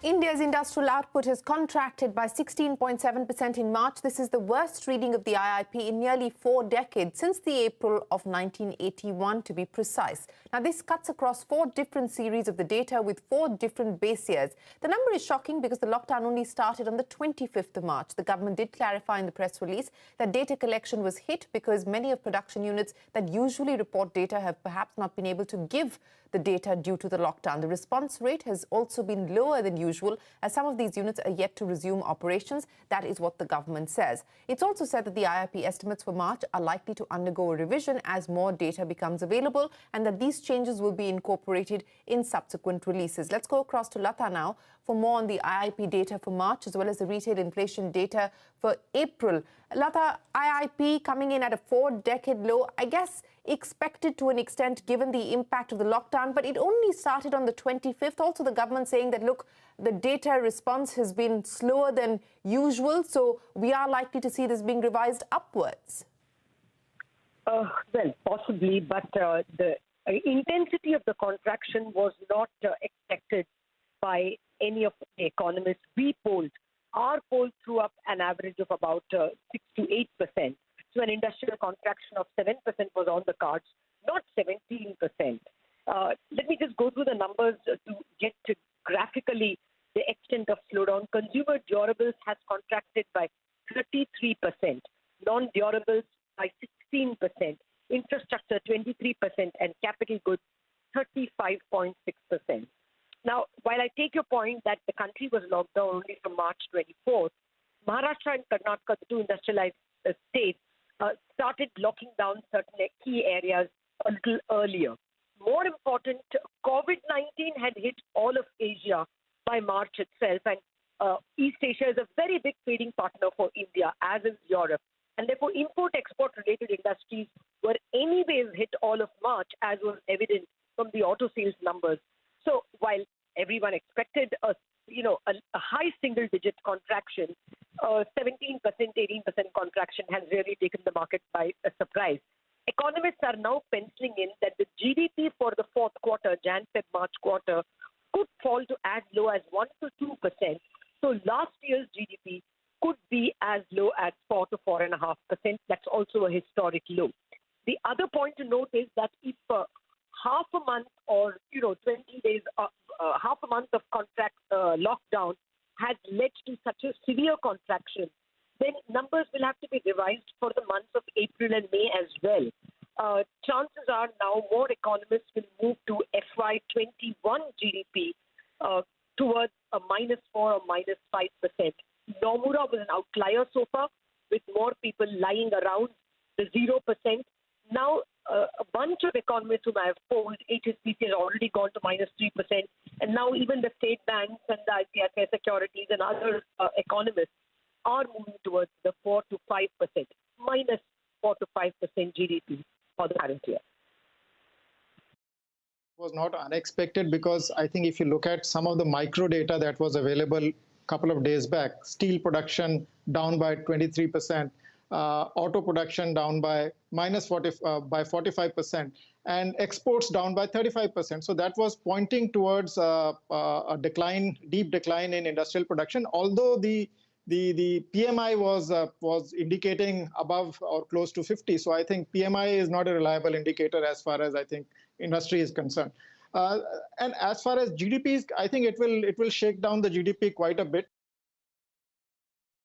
India's industrial output has contracted by 16.7% in March. This is the worst reading of the IIP in nearly 4 decades, since the April of 1981 to be precise. Now, this cuts across 4 different series of the data with 4 different base years. The number is shocking because the lockdown only started on the 25th of March. The government did clarify in the press release that data collection was hit because many of production units that usually report data have perhaps not been able to give the data due to the lockdown. The response rate has also been lower than usual, as some of these units are yet to resume operations. That is what the government says. It's also said that the IIP estimates for March are likely to undergo a revision as more data becomes available, and that these changes will be incorporated in subsequent releases. Let's go across to Lata now for more on the IIP data for March as well as the retail inflation data for April. Lata, IIP coming in at a 4-decade low, I guess expected to an extent given the impact of the lockdown, but it only started on the 25th. Also, the government saying that, look, the data response has been slower than usual, so we are likely to see this being revised upwards. Well, possibly, but the intensity of the contraction was not expected by any of the economists we polled. Our poll threw up an average of about 6 to 8%. So an industrial contraction of 7% was on the cards, not 17%. Let me just go through the numbers to get to graphically the extent of slowdown. Consumer durables has contracted by 33%, non-durables by 16%, infrastructure 23%, and capital goods 35.6%. Now, while I take your point that the country was locked down only from March 24th, Maharashtra and Karnataka, the 2 industrialized states, started locking down certain key areas a little earlier. More important, COVID-19 had hit all of Asia by March itself, and East Asia is a very big trading partner for India, as is Europe. And therefore, import-export related industries were anyways hit all of March, as was evident from the auto sales numbers. So while everyone expected a high single-digit contraction, 17%, 18% contraction has really taken the market by a surprise. Economists are now penciling in that the GDP for the 4th quarter, Jan-Feb-March quarter, could fall to as low as 1 to 2%. So last year's GDP could be as low as 4 to 4.5%. That's also a historic low. The other point to note is that if half a month or 20 days, half a month of contract lockdown has led to such a severe contraction, then numbers will have to be revised for the months of April and May as well. Chances are now more economists will move to FY21 GDP towards a -4 or -5%. Nomura was an outlier so far, with more people lying around the 0%. Now, a bunch of economists whom I have polled, HSBC has already gone to -3%, and now even the state banks and the ICICI Securities and other economists are moving towards the 4 to 5%, -4 to 5% GDP for the current year. Was not unexpected because I think if you look at some of the micro data that was available a couple of days back, steel production down by 23%, auto production down by -45%, and exports down by 35%. So that was pointing towards a decline, deep decline in industrial production, although the PMI was indicating above or close to 50. So I think PMI is not a reliable indicator as far as I think industry is concerned. And as far as GDP is, I think it will shake down the GDP quite a bit.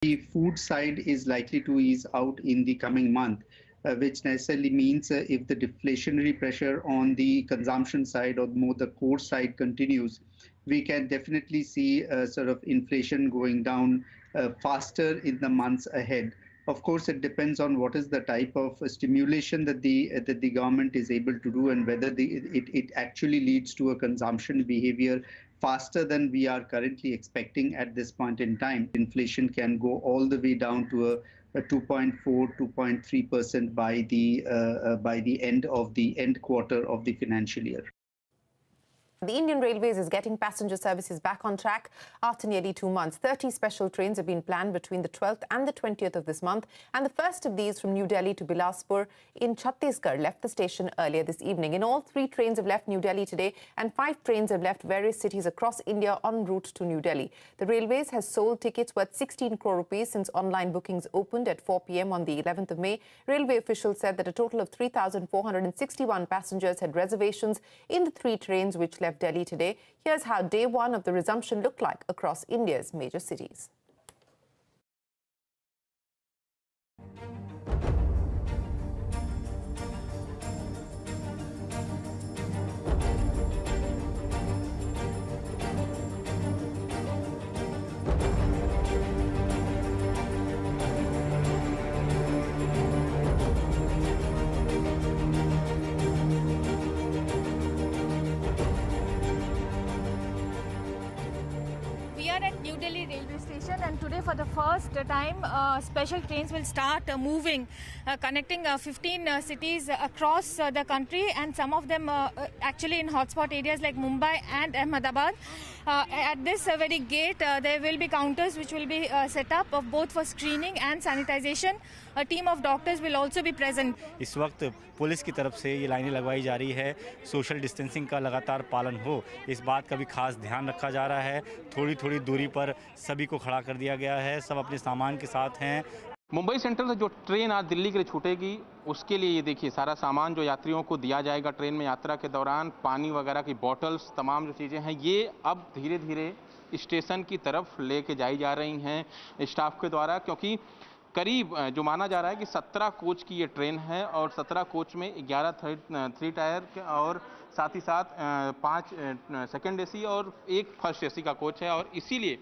The food side is likely to ease out in the coming month, which necessarily means if the deflationary pressure on the consumption side or more the core side continues, we can definitely see sort of inflation going down faster in the months ahead. Of course, it depends on what is the type of stimulation that the government is able to do and whether it actually leads to a consumption behavior faster than we are currently expecting at this point in time. Inflation can go all the way down to a 2.4, 2.3% by the end quarter of the financial year. The Indian Railways is getting passenger services back on track after nearly 2 months. 30 special trains have been planned between the 12th and the 20th of this month, and the first of these from New Delhi to Bilaspur in Chhattisgarh left the station earlier this evening. In all, 3 trains have left New Delhi today and 5 trains have left various cities across India en route to New Delhi. The Railways has sold tickets worth 16 crore rupees since online bookings opened at 4 p.m. on the 11th of May. Railway officials said that a total of 3,461 passengers had reservations in the 3 trains which left Delhi today. Here's how day one of the resumption looked like across India's major cities. We are at New Delhi railway station, and today for the first time special trains will start moving, connecting 15 cities across the country, and some of them actually in hotspot areas like Mumbai and Ahmedabad. At this very gate there will be counters which will be set up both for screening and sanitization. A team of doctors will also be present. इस वक्त police की तरफ से ये लाइनें लगवाई जा रही है। सोशल डिस्टेंसिंग का लगातार पालन हो, इस बात का भी खास ध्यान रखा जा रहा है। थोड़ी थोड़ी दूरी पर सभी को खड़ा कर दिया गया है। सब अपने सामान के साथ हैं। मुंबई सेंट्रल से जो ट्रेन आज दिल्ली के लिए छूटेगी, उसके लिए ये देखिए सारा सामान जो यात्रियों को दिया जाएगा ट्रेन में यात्रा के दौरान, पानी वगैरह की बॉटल्स, तमाम जो चीज़ें हैं, ये अब धीरे धीरे स्टेशन की तरफ लेके जाई जा रही हैं स्टाफ के द्वारा, क्योंकि करीब जो माना जा रहा है कि 17 कोच की ये ट्रेन है और 17 कोच में 11 थ्री टायर और साथ ही साथ 5 सेकेंड एसी और 1 फर्स्ट एसी का कोच है। और इसीलिए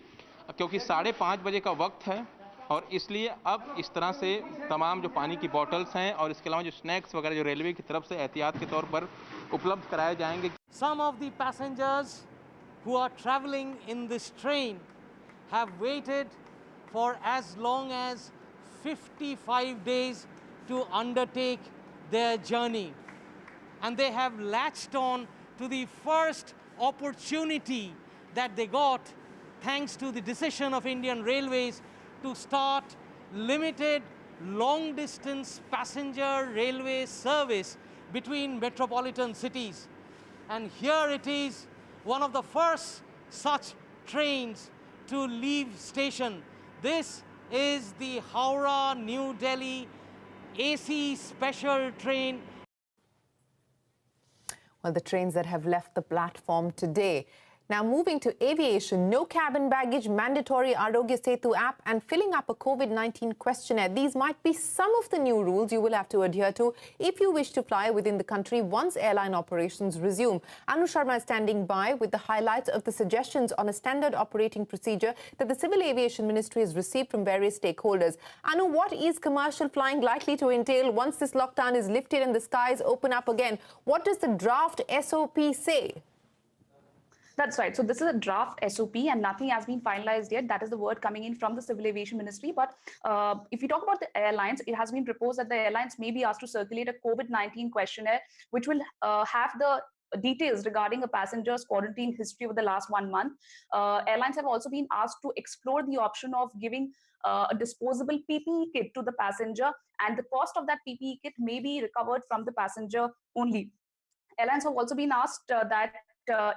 क्योंकि 5:30 बजे का वक्त है और इसलिए अब इस तरह से तमाम जो पानी की बॉटल्स हैं और इसके अलावा जो स्नैक्स वगैरह जो रेलवे की तरफ से एहतियात के तौर पर उपलब्ध कराए जाएंगे। Some of the passengers who are traveling in this train have waited for as long as 55 days to undertake their journey, and they have latched on to the first opportunity that they got thanks to the decision of Indian Railways to start limited long distance passenger railway service between metropolitan cities. And here it is, one of the first such trains to leave station. This is the Howrah New Delhi AC special train. Well, the trains that have left the platform today. Now moving to aviation, no cabin baggage, mandatory Arogya Setu app and filling up a COVID-19 questionnaire. These might be some of the new rules you will have to adhere to if you wish to fly within the country once airline operations resume. Anu Sharma is standing by with the highlights of the suggestions on a standard operating procedure that the Civil Aviation Ministry has received from various stakeholders. Anu, what is commercial flying likely to entail once this lockdown is lifted and the skies open up again? What does the draft SOP say? That's right. So this is a draft SOP and nothing has been finalized yet. That is the word coming in from the Civil Aviation Ministry. But if you talk about the airlines, it has been proposed that the airlines may be asked to circulate a COVID-19 questionnaire, which will have the details regarding a passenger's quarantine history over the last 1 month. Airlines have also been asked to explore the option of giving a disposable PPE kit to the passenger, and the cost of that PPE kit may be recovered from the passenger only. Airlines have also been asked that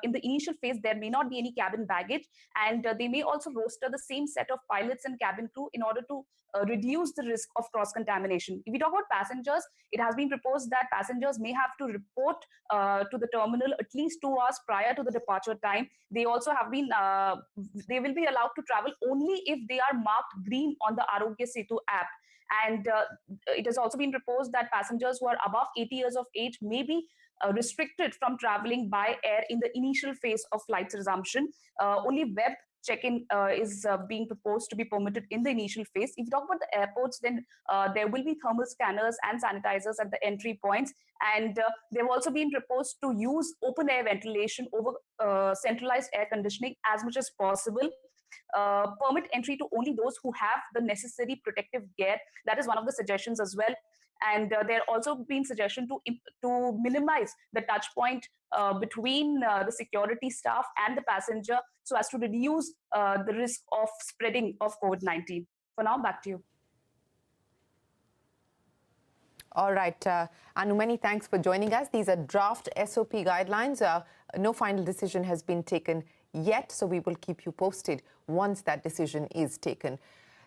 in the initial phase, there may not be any cabin baggage, and they may also roster the same set of pilots and cabin crew in order to reduce the risk of cross-contamination. If we talk about passengers, it has been proposed that passengers may have to report to the terminal at least 2 hours prior to the departure time. They also have been, they will be allowed to travel only if they are marked green on the Arogya Setu app. And it has also been proposed that passengers who are above 80 years of age may be restricted from traveling by air in the initial phase of flight's resumption. Only web check-in is being proposed to be permitted in the initial phase. If you talk about the airports, then there will be thermal scanners and sanitizers at the entry points. And they've also been proposed to use open air ventilation over centralized air conditioning as much as possible. Permit entry to only those who have the necessary protective gear. That is one of the suggestions as well. And there also been suggestion to minimize the touch point between the security staff and the passenger so as to reduce the risk of spreading of COVID-19. For now, back to you. All right, Anu, many thanks for joining us. These are draft SOP guidelines. No final decision has been taken yet, so we will keep you posted once that decision is taken.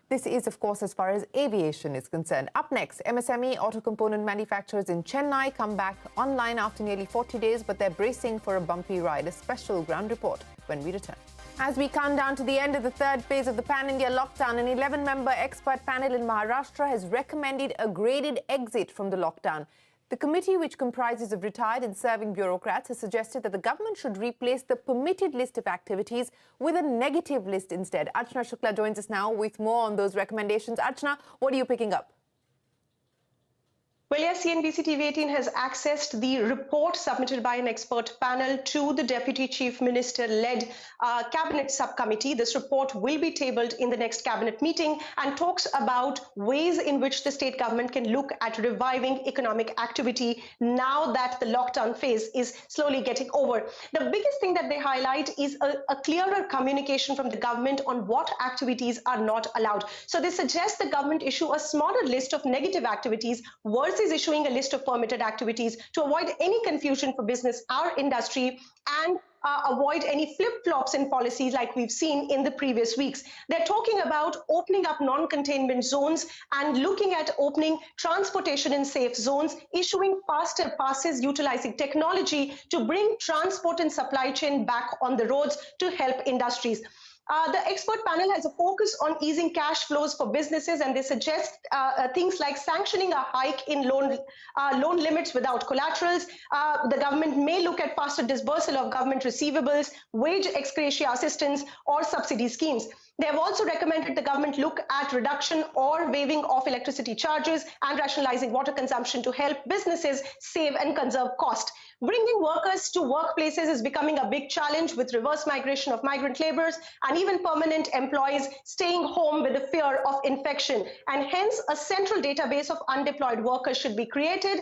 This is, of course, as far as aviation is concerned. Up next, MSME auto component manufacturers in Chennai come back online after nearly 40 days, but they're bracing for a bumpy ride. A special ground report when we return. As we count down to the end of the third phase of the pan-India lockdown, an 11-member expert panel in Maharashtra has recommended a graded exit from the lockdown. The committee, which comprises of retired and serving bureaucrats, has suggested that the government should replace the permitted list of activities with a negative list instead. Archana Shukla joins us now with more on those recommendations. Archana, what are you picking up? Well, yes, CNBC-TV18 has accessed the report submitted by an expert panel to the Deputy Chief Minister-led Cabinet Subcommittee. This report will be tabled in the next Cabinet meeting and talks about ways in which the state government can look at reviving economic activity now that the lockdown phase is slowly getting over. The biggest thing that they highlight is a clearer communication from the government on what activities are not allowed. So they suggest the government issue a smaller list of negative activities versus issuing a list of permitted activities to avoid any confusion for business, our industry, and avoid any flip-flops in policies like we've seen in the previous weeks. They're talking about opening up non-containment zones and looking at opening transportation in safe zones, issuing faster passes, utilizing technology to bring transport and supply chain back on the roads to help industries. The expert panel has a focus on easing cash flows for businesses, and they suggest things like sanctioning a hike in loan limits without collaterals. The government may look at faster disbursal of government receivables, wage ex gratia assistance, or subsidy schemes. They have also recommended the government look at reduction or waiving of electricity charges and rationalizing water consumption to help businesses save and conserve cost. Bringing workers to workplaces is becoming a big challenge with reverse migration of migrant laborers and even permanent employees staying home with the fear of infection. And hence, a central database of undeployed workers should be created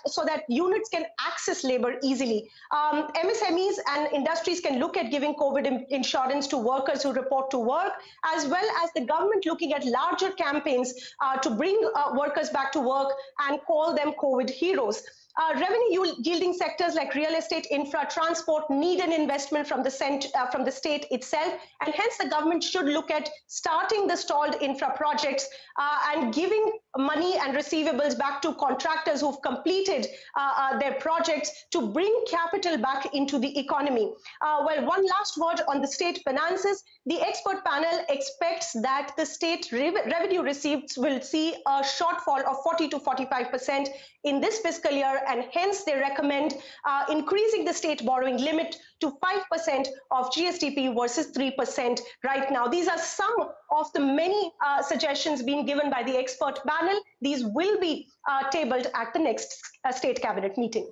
so that units can access labor easily. MSMEs and industries can look at giving COVID insurance to workers who report to work, as well as the government looking at larger campaigns to bring workers back to work and call them COVID heroes. Revenue-yielding sectors like real estate, infra, transport need an investment from the state itself, and hence the government should look at starting the stalled infra projects and giving money and receivables back to contractors who've completed their projects to bring capital back into the economy. Well, one last word on the state finances. The expert panel expects that the state revenue receipts will see a shortfall of 40 to 45% in this fiscal year, and hence they recommend increasing the state borrowing limit to 5% of GSDP versus 3% right now. These are some of the many suggestions being given by the expert panel. These will be tabled at the next state cabinet meeting.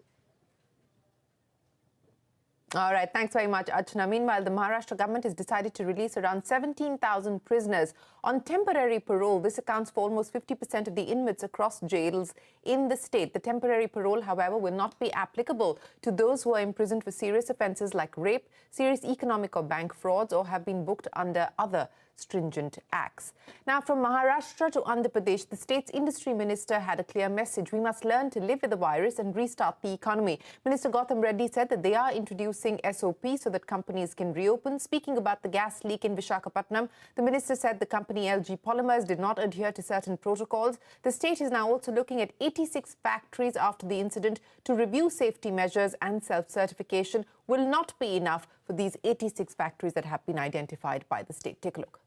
All right, thanks very much, Archana. Meanwhile, the Maharashtra government has decided to release around 17,000 prisoners on temporary parole. This accounts for almost 50% of the inmates across jails in the state. The temporary parole, however, will not be applicable to those who are imprisoned for serious offences like rape, serious economic or bank frauds, or have been booked under other stringent acts. Now, from Maharashtra to Andhra Pradesh, the state's industry minister had a clear message. We must learn to live with the virus and restart the economy. Minister Gautam Reddy said that they are introducing SOP so that companies can reopen. Speaking about the gas leak in Visakhapatnam, the minister said the company LG Polymers did not adhere to certain protocols. The state is now also looking at 86 factories after the incident to review safety measures, and self-certification will not be enough for these 86 factories that have been identified by the state. Take a look.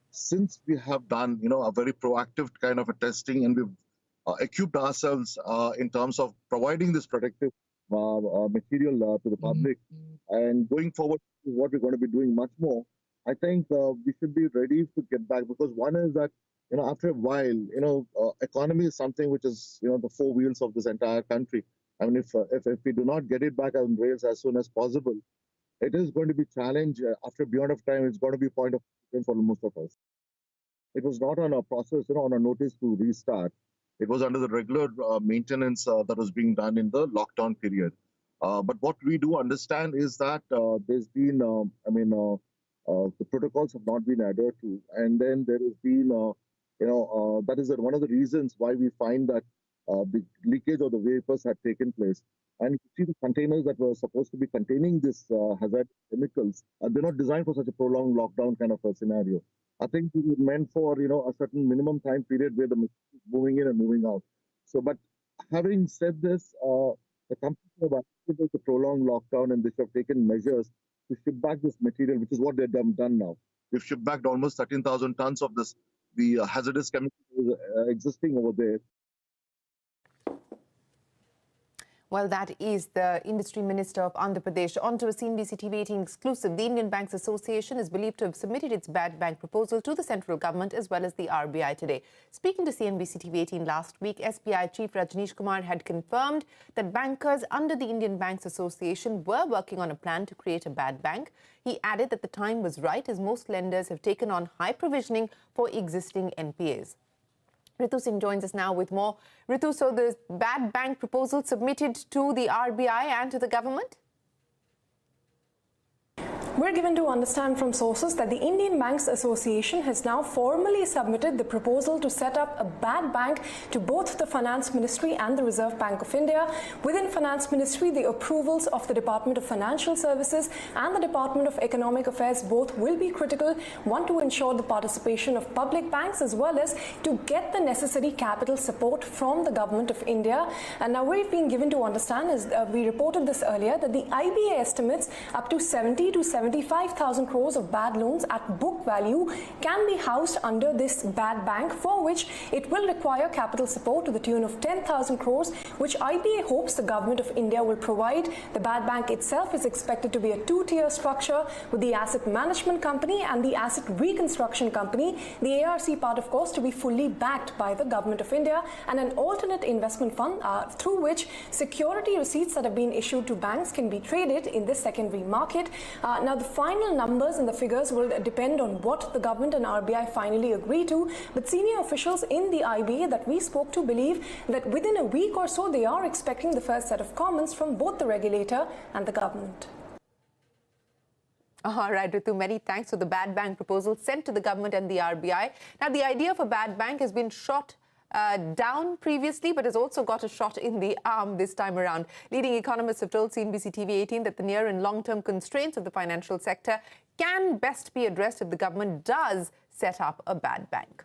Since we have done, a very proactive kind of a testing, and we've equipped ourselves in terms of providing this protective material to the public, and going forward, what we're going to be doing much more, I think we should be ready to get back, because one is that, after a while, economy is something which is, the four wheels of this entire country. I mean, if we do not get it back on rails as soon as possible, it is going to be a challenge. After beyond of time, it's going to be a point of pain for most of us. it was not on a process, on a notice to restart. It was under the regular maintenance that was being done in the lockdown period. But what we do understand is that there's been, the protocols have not been adhered to, and then there has been, that is one of the reasons why we find that the leakage of the vapors had taken place. And you see the containers that were supposed to be containing this hazardous chemicals, they're not designed for such a prolonged lockdown kind of a scenario. I think it was meant for, a certain minimum time period where the material is moving in and moving out. So, but having said this, the company have accepted the prolonged lockdown and they have taken measures to ship back this material, which is what they've done now. We've shipped back almost 13,000 tons of the hazardous chemicals existing over there. Well, that is the Industry Minister of Andhra Pradesh. On to a CNBC-TV18 exclusive. The Indian Banks Association is believed to have submitted its bad bank proposal to the central government as well as the RBI today. Speaking to CNBC-TV18 last week, SBI Chief Rajneesh Kumar had confirmed that bankers under the Indian Banks Association were working on a plan to create a bad bank. He added that the time was right as most lenders have taken on high provisioning for existing NPAs. Ritu Singh joins us now with more. Ritu, so the bad bank proposal submitted to the RBI and to the government? We're given to understand from sources that the Indian Banks Association has now formally submitted the proposal to set up a bad bank to both the Finance Ministry and the Reserve Bank of India. Within Finance Ministry, the approvals of the Department of Financial Services and the Department of Economic Affairs both will be critical. One, to ensure the participation of public banks as well as to get the necessary capital support from the Government of India. And now we've been given to understand, as we reported this earlier, that the IBA estimates up to 70 to 75,000 crores of bad loans at book value can be housed under this bad bank, for which it will require capital support to the tune of 10,000 crores, which IBA hopes the Government of India will provide. The bad bank itself is expected to be a two-tier structure with the asset management company and the asset reconstruction company. The ARC part, of course, to be fully backed by the Government of India, and an alternate investment fund through which security receipts that have been issued to banks can be traded in the secondary market. Now, the final numbers and the figures will depend on what the government and RBI finally agree to, but senior officials in the IBA that we spoke to believe that within a week or so they are expecting the first set of comments from both the regulator and the government. All right, Ritu, many thanks for the bad bank proposal sent to the government and the RBI. Now, the idea of a bad bank has been shot down previously, but has also got a shot in the arm this time around. Leading economists have told CNBC-TV18 that the near and long-term constraints of the financial sector can best be addressed if the government does set up a bad bank.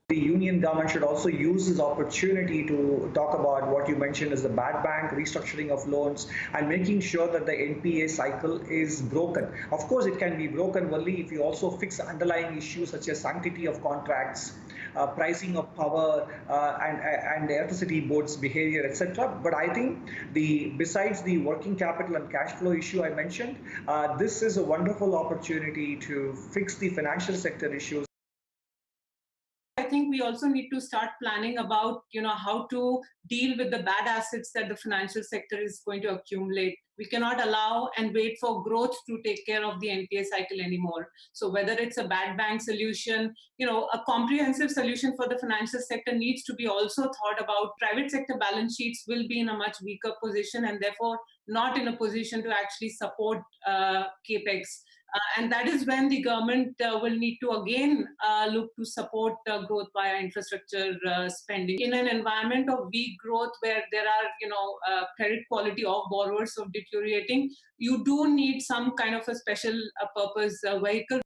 The union government should also use this opportunity to talk about what you mentioned as the bad bank, restructuring of loans, and making sure that the NPA cycle is broken. Of course, it can be broken only if you also fix underlying issues such as sanctity of contracts, pricing of power, and the electricity board's behavior, etc. But I think besides the working capital and cash flow issue I mentioned, this is a wonderful opportunity to fix the financial sector issues. I think we also need to start planning about, how to deal with the bad assets that the financial sector is going to accumulate. We cannot allow and wait for growth to take care of the NPA cycle anymore. So whether it's a bad bank solution, a comprehensive solution for the financial sector needs to be also thought about. Private sector balance sheets will be in a much weaker position and therefore not in a position to actually support capex. And that is when the government will need to again look to support growth via infrastructure spending. In an environment of weak growth where there are, credit quality of borrowers of deteriorating, you do need some kind of a special purpose vehicle.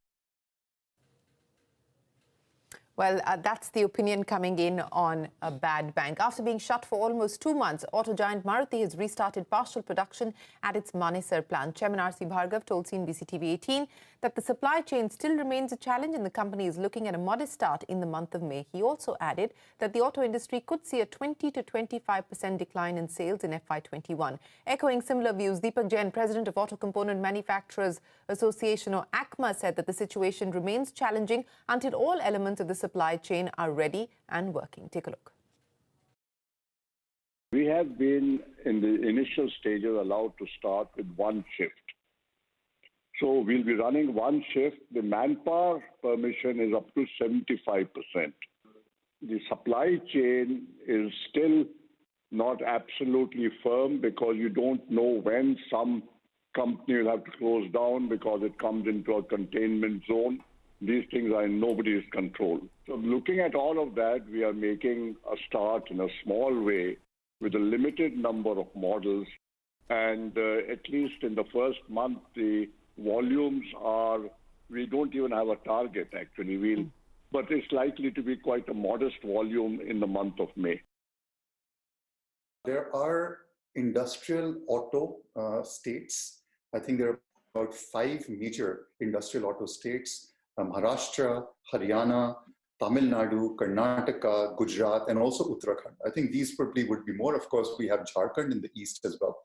Well, that's the opinion coming in on a bad bank. After being shut for almost 2 months, auto giant Maruti has restarted partial production at its Manesar plant. Chairman R.C. Bhargav told CNBC-TV18 that the supply chain still remains a challenge and the company is looking at a modest start in the month of May. He also added that the auto industry could see a 20 to 25% decline in sales in FY21. Echoing similar views, Deepak Jain, president of Auto Component Manufacturers Association, or ACMA, said that the situation remains challenging until all elements of the supply chain are ready and working. Take a look. We have been in the initial stages allowed to start with one shift. So we'll be running one shift. The manpower permission is up to 75%. The supply chain is still not absolutely firm because you don't know when some company will have to close down because it comes into a containment zone. These things are in nobody's control. So looking at all of that, we are making a start in a small way with a limited number of models. And at least in the first month, the volumes are, we don't even have a target actually. But it's likely to be quite a modest volume in the month of May. There are industrial auto states. I think there are about 5 major industrial auto states: Maharashtra, Haryana, Tamil Nadu, Karnataka, Gujarat, and also Uttarakhand. I think these probably would be more. Of course, we have Jharkhand in the east as well.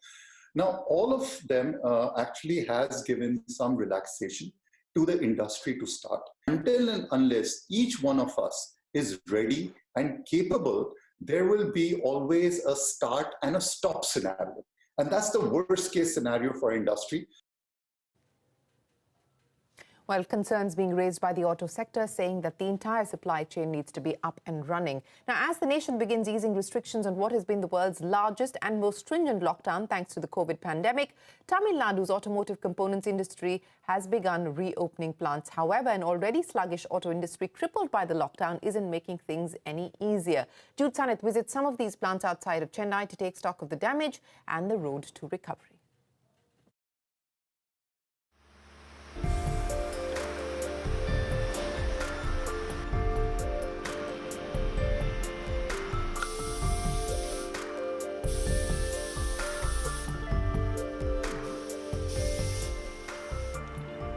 Now, all of them actually has given some relaxation to the industry to start. Until and unless each one of us is ready and capable, there will be always a start and a stop scenario. And that's the worst case scenario for industry. Well, concerns being raised by the auto sector saying that the entire supply chain needs to be up and running. Now, as the nation begins easing restrictions on what has been the world's largest and most stringent lockdown thanks to the COVID pandemic, Tamil Nadu's automotive components industry has begun reopening plants. However, an already sluggish auto industry crippled by the lockdown isn't making things any easier. Jude Saneth visits some of these plants outside of Chennai to take stock of the damage and the road to recovery.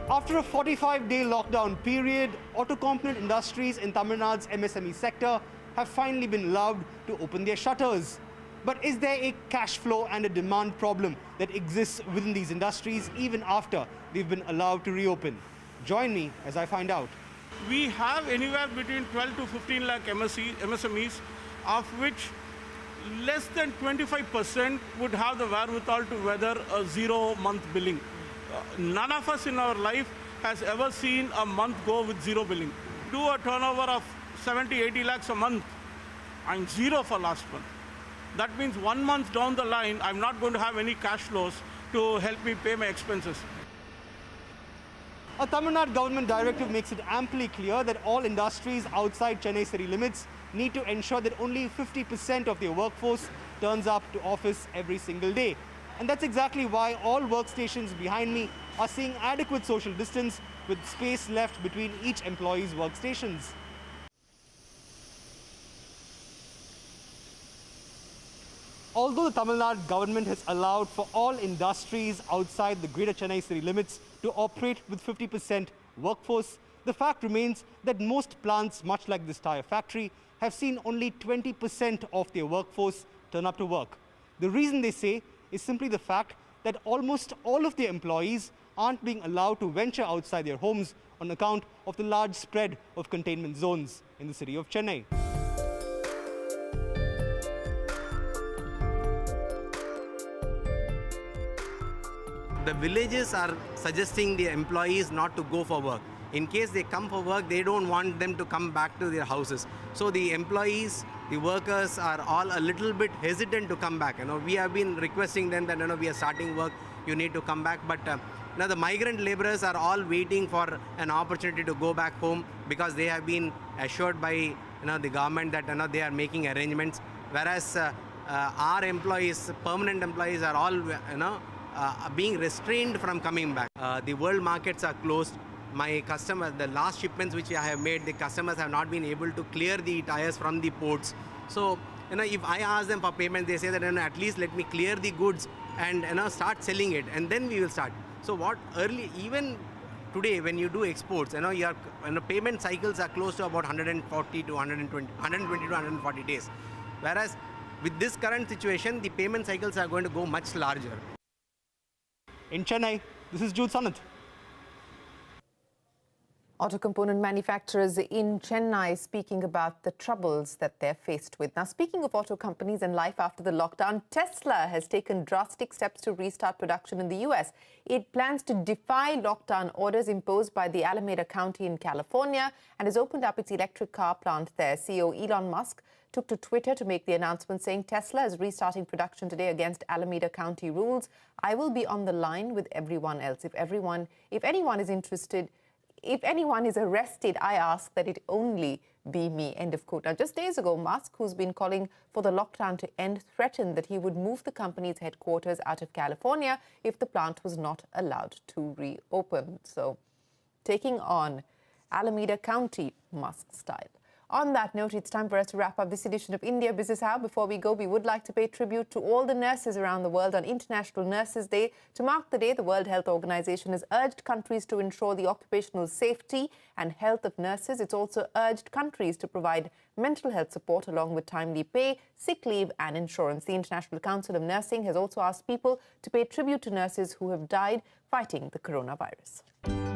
After a 45-day lockdown period, auto component industries in Tamil Nadu's MSME sector have finally been allowed to open their shutters. But is there a cash flow and a demand problem that exists within these industries even after they've been allowed to reopen? Join me as I find out. We have anywhere between 12 to 15 lakh MSMEs, of which less than 25% would have the wherewithal to weather a 0-month billing. None of us in our life has ever seen a month go with 0 billing. Do a turnover of 70, 80 lakhs a month. I'm 0 for last month. That means 1 month down the line, I'm not going to have any cash flows to help me pay my expenses. A Tamil Nadu government directive makes it amply clear that all industries outside Chennai city limits need to ensure that only 50% of their workforce turns up to office every single day. And that's exactly why all workstations behind me are seeing adequate social distance with space left between each employee's workstations. Although the Tamil Nadu government has allowed for all industries outside the greater Chennai city limits to operate with 50% workforce, the fact remains that most plants, much like this tire factory, have seen only 20% of their workforce turn up to work. The reason, they say, is simply the fact that almost all of their employees aren't being allowed to venture outside their homes on account of the large spread of containment zones in the city of Chennai. The villages are suggesting the employees not to go for work. In case they come for work, they don't want them to come back to their houses. So the employees, the workers are all a little bit hesitant to come back. We have been requesting them that we are starting work, you need to come back. But now the migrant laborers are all waiting for an opportunity to go back home because they have been assured by the government that they are making arrangements. Whereas our employees, permanent employees, are all being restrained from coming back. The world markets are closed. My customers, the last shipments which I have made, the customers have not been able to clear the tires from the ports. So, if I ask them for payment, they say that at least let me clear the goods and start selling it, and then we will start. So even today when you do exports, your payment cycles are close to about 140 to 120 to 140 days. Whereas with this current situation, the payment cycles are going to go much larger. In Chennai, this is Jude Saneth. Auto component manufacturers in Chennai speaking about the troubles that they're faced with. Now, speaking of auto companies and life after the lockdown, Tesla has taken drastic steps to restart production in the US. It plans to defy lockdown orders imposed by the Alameda County in California and has opened up its electric car plant there. CEO Elon Musk took to Twitter to make the announcement saying Tesla is restarting production today against Alameda County rules. I will be on the line with everyone else. If anyone is interested, if anyone is arrested, I ask that it only be me, end of quote. Now, just days ago, Musk, who's been calling for the lockdown to end, threatened that he would move the company's headquarters out of California if the plant was not allowed to reopen. So, taking on Alameda County, Musk style. On that note, it's time for us to wrap up this edition of India Business Hour. Before we go, we would like to pay tribute to all the nurses around the world on International Nurses Day. To mark the day, the World Health Organization has urged countries to ensure the occupational safety and health of nurses. It's also urged countries to provide mental health support along with timely pay, sick leave and insurance. The International Council of Nursing has also asked people to pay tribute to nurses who have died fighting the coronavirus.